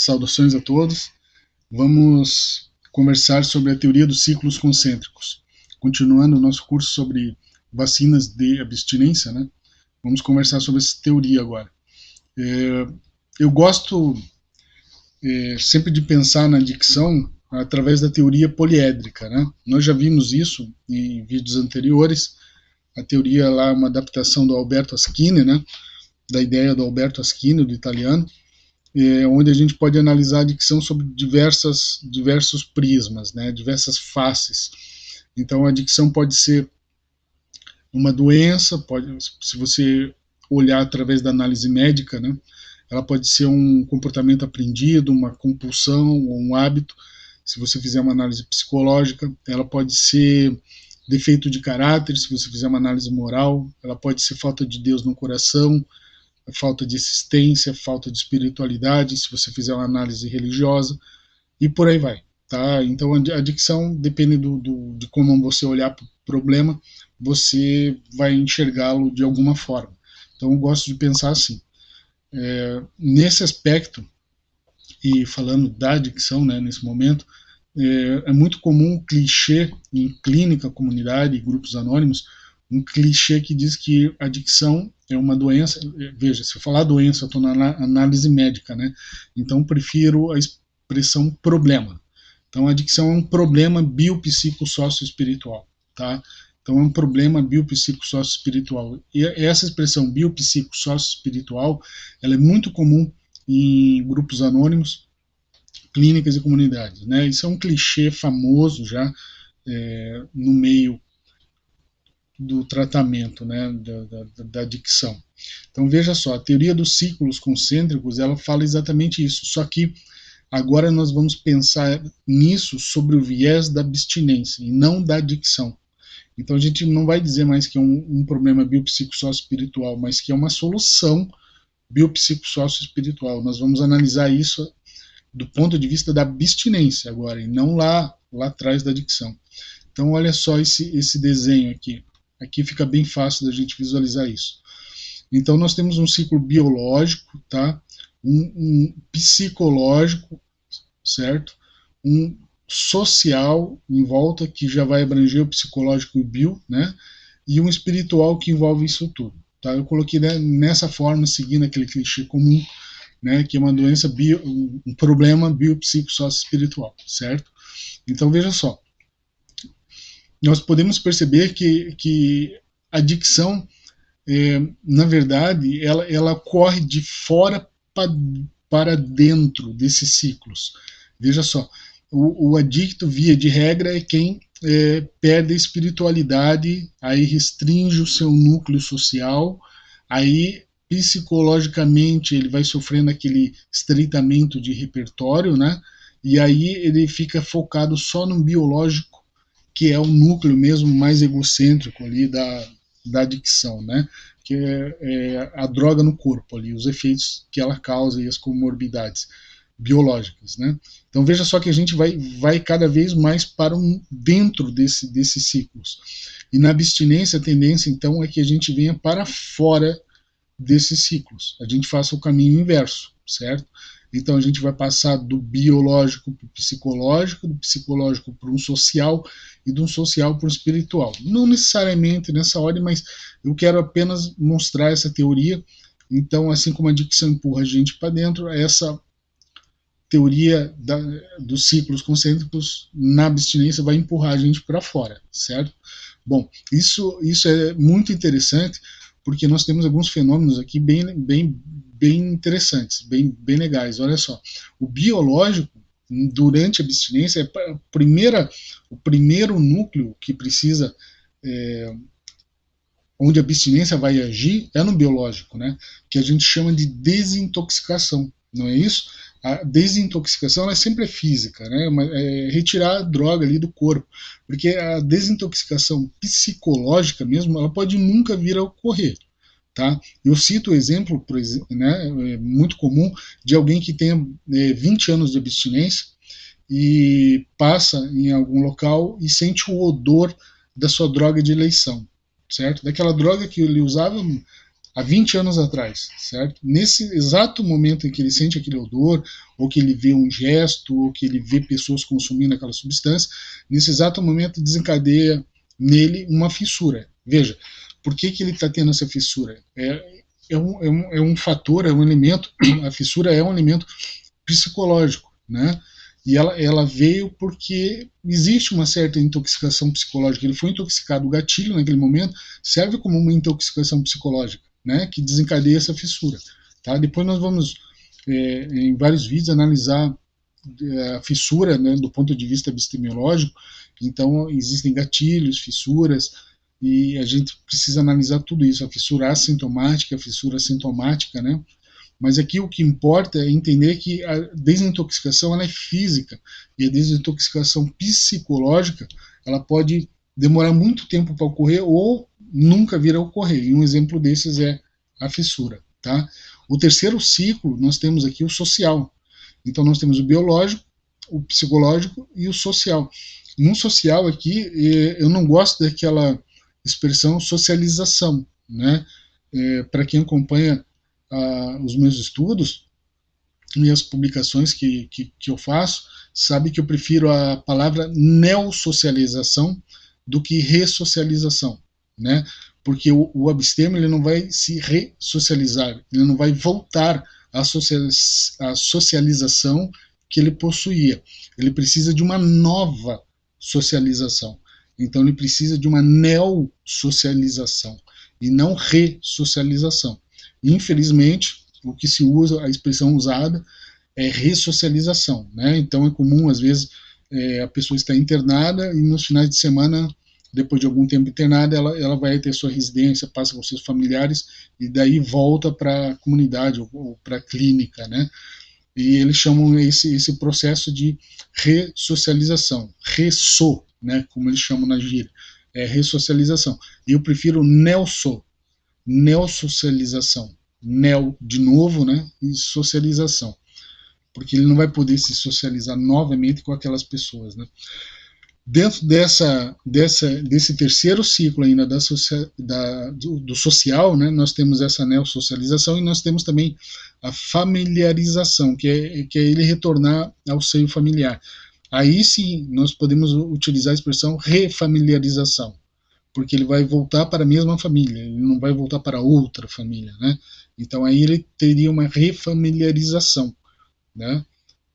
saudações a todos. Vamos conversar sobre a teoria dos ciclos concêntricos. Continuando o nosso curso sobre vacinas de abstinência, né? Vamos conversar sobre essa teoria agora. Eu gosto sempre de pensar na adicção através da teoria poliédrica, né? Nós já vimos isso em vídeos anteriores. A teoria lá é uma adaptação do Alberto Aschini, né? Da ideia do Alberto Aschini, do italiano, onde a gente pode analisar a adicção sob diversos prismas, né? Diversas faces. Então a adicção pode ser uma doença, se você olhar através da análise médica, né? Ela pode ser um comportamento aprendido, uma compulsão ou um hábito. Se você fizer uma análise psicológica, ela pode ser defeito de caráter, se você fizer uma análise moral, ela pode ser falta de Deus no coração, falta de existência, falta de espiritualidade, se você fizer uma análise religiosa, e por aí vai. Tá? Então a adicção depende de como você olhar para o problema, você vai enxergá-lo de alguma forma. Então eu gosto de pensar assim. Nesse aspecto, e falando da adicção, né, nesse momento, é muito comum um clichê em clínica, comunidade e grupos anônimos, um clichê que diz que a adicção é uma doença. Veja, se eu falar doença, eu estou na análise médica, né? Então prefiro a expressão problema. Então a adicção é um problema biopsicossócio-espiritual, tá? Então é um problema biopsicossócio-espiritual. E essa expressão biopsicossócio-espiritual, ela é muito comum em grupos anônimos, clínicas e comunidades, né? Isso é um clichê famoso já no meio do tratamento, né, da adicção. Então veja só, a teoria dos ciclos concêntricos, ela fala exatamente isso, só que agora nós vamos pensar nisso sobre o viés da abstinência e não da adicção. Então a gente não vai dizer mais que é um problema biopsicossócio-espiritual, mas que é uma solução biopsicossócio-espiritual. Nós vamos analisar isso do ponto de vista da abstinência agora, e não lá atrás da adicção. Então olha só esse desenho aqui. Aqui fica bem fácil da gente visualizar isso. Então nós temos um ciclo biológico, tá? Um psicológico, certo? Um social em volta, que já vai abranger o psicológico e o bio, né? E um espiritual que envolve isso tudo. Tá? Eu coloquei nessa forma, seguindo aquele clichê comum, né? Que é uma doença, um problema biopsicossócio-espiritual, certo? Então veja só. Nós podemos perceber que a adicção, na verdade, ela corre de fora para dentro desses ciclos. Veja só, o adicto, via de regra, é quem perde a espiritualidade, aí restringe o seu núcleo social, aí psicologicamente ele vai sofrendo aquele estreitamento de repertório, né? E aí ele fica focado só no biológico, que é o núcleo mesmo mais egocêntrico ali da adicção, né? Que é a droga no corpo ali, os efeitos que ela causa e as comorbidades biológicas, né? Então veja só que a gente vai cada vez mais para dentro desses ciclos. E na abstinência a tendência então é que a gente venha para fora desses ciclos, a gente faça o caminho inverso, certo? Então a gente vai passar do biológico para o psicológico, do psicológico para um social e do social para o espiritual. Não necessariamente nessa ordem, mas eu quero apenas mostrar essa teoria. Então, assim como a adicção empurra a gente para dentro, essa teoria dos ciclos concêntricos na abstinência vai empurrar a gente para fora, certo? Bom, isso é muito interessante, porque nós temos alguns fenômenos aqui bem interessantes, bem legais. Olha só, o biológico, durante a abstinência, o primeiro núcleo que precisa, onde a abstinência vai agir, é no biológico, né? Que a gente chama de desintoxicação, não é isso? A desintoxicação ela sempre é física, né? É retirar a droga ali do corpo, porque a desintoxicação psicológica mesmo, ela pode nunca vir a ocorrer. Tá? Eu cito o exemplo, né, muito comum, de alguém que tenha 20 anos de abstinência e passa em algum local e sente o odor da sua droga de eleição, certo? Daquela droga que ele usava há 20 anos atrás, certo? Nesse exato momento em que ele sente aquele odor, ou que ele vê um gesto, ou que ele vê pessoas consumindo aquela substância, nesse exato momento desencadeia nele uma fissura. Veja, por que ele está tendo essa fissura? É um fator, é um elemento, a fissura é um elemento psicológico, né? E ela veio porque existe uma certa intoxicação psicológica. Ele foi intoxicado, o gatilho naquele momento serve como uma intoxicação psicológica, né? Que desencadeia essa fissura. Tá? Depois nós vamos, em vários vídeos, analisar a fissura, né, do ponto de vista epistemológico. Então, existem gatilhos, fissuras, e a gente precisa analisar tudo isso, a fissura assintomática, a fissura sintomática, né? Mas aqui o que importa é entender que a desintoxicação ela é física, e a desintoxicação psicológica ela pode demorar muito tempo para ocorrer ou nunca vir a ocorrer. E um exemplo desses é a fissura. Tá? O terceiro ciclo, nós temos aqui o social. Então nós temos o biológico, o psicológico e o social. No social aqui, eu não gosto daquela expressão socialização. Né? Para quem acompanha os meus estudos e as publicações que eu faço, sabe que eu prefiro a palavra neossocialização do que ressocialização, né? Porque o abstêmio ele não vai se ressocializar, ele não vai voltar à socialização que ele possuía. Ele precisa de uma nova socialização. Então ele precisa de uma neossocialização e não ressocialização. Infelizmente, o que se usa, a expressão usada é ressocialização, né? Então é comum, às vezes, a pessoa está internada e nos finais de semana, depois de algum tempo internada, ela vai ter sua residência, passa com seus familiares e daí volta para a comunidade ou para a clínica, né? E eles chamam esse processo de ressocialização, né? Como eles chamam na gíria, é ressocialização. E eu prefiro neossocialização, de novo, né, e socialização, porque ele não vai poder se socializar novamente com aquelas pessoas, né. Dentro desse terceiro ciclo ainda do social, né, nós temos essa neossocialização e nós temos também a familiarização, que é ele retornar ao seio familiar. Aí sim nós podemos utilizar a expressão refamiliarização, porque ele vai voltar para a mesma família, ele não vai voltar para outra família, né? Então aí ele teria uma refamiliarização, né?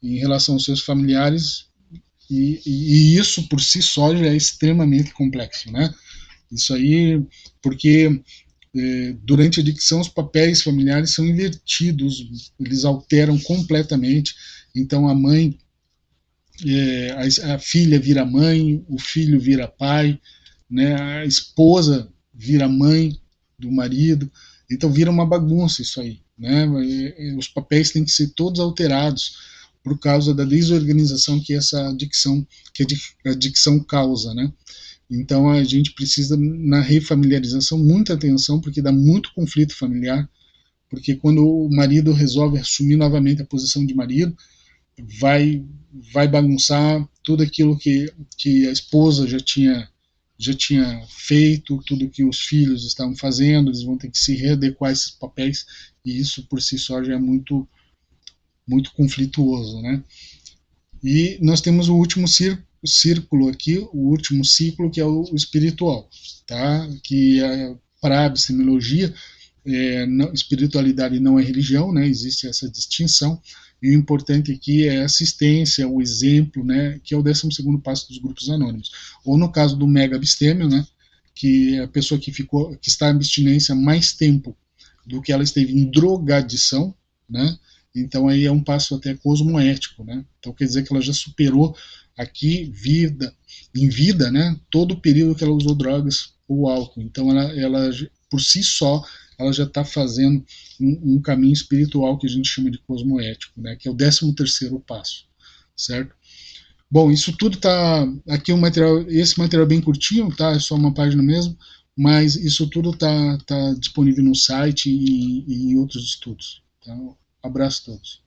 Em relação aos seus familiares, e isso por si só já é extremamente complexo, né? Isso aí, porque durante a dicção os papéis familiares são invertidos, eles alteram completamente. Então a mãe, a filha vira mãe, o filho vira pai, né, a esposa vira mãe do marido, então vira uma bagunça isso aí, né? Os papéis têm que ser todos alterados por causa da desorganização que essa dicção, a dicção causa, né? Então a gente precisa na refamiliarização muita atenção, porque dá muito conflito familiar, porque quando o marido resolve assumir novamente a posição de marido, vai bagunçar tudo aquilo que a esposa já tinha feito, tudo que os filhos estavam fazendo, eles vão ter que se readequar a esses papéis, e isso por si só já é muito, muito conflituoso, né? E nós temos o último círculo aqui, o último ciclo, que é o espiritual, tá? Que para a epistemologia, espiritualidade não é religião, né? Existe essa distinção, e o importante aqui é a assistência, o exemplo, né, que é o 12º passo dos grupos anônimos. Ou no caso do mega abstêmio, né, que é a pessoa que está em abstinência mais tempo do que ela esteve em drogadição, né, então aí é um passo até cosmoético, né, então quer dizer que ela já superou aqui em vida, né, todo o período que ela usou drogas ou álcool, então ela por si só, ela já está fazendo um caminho espiritual que a gente chama de cosmoético, né, que é o 13º passo, certo? Bom, isso tudo está aqui esse material é bem curtinho, tá? É só uma página mesmo, mas isso tudo está disponível no site e em outros estudos. Então, abraço a todos.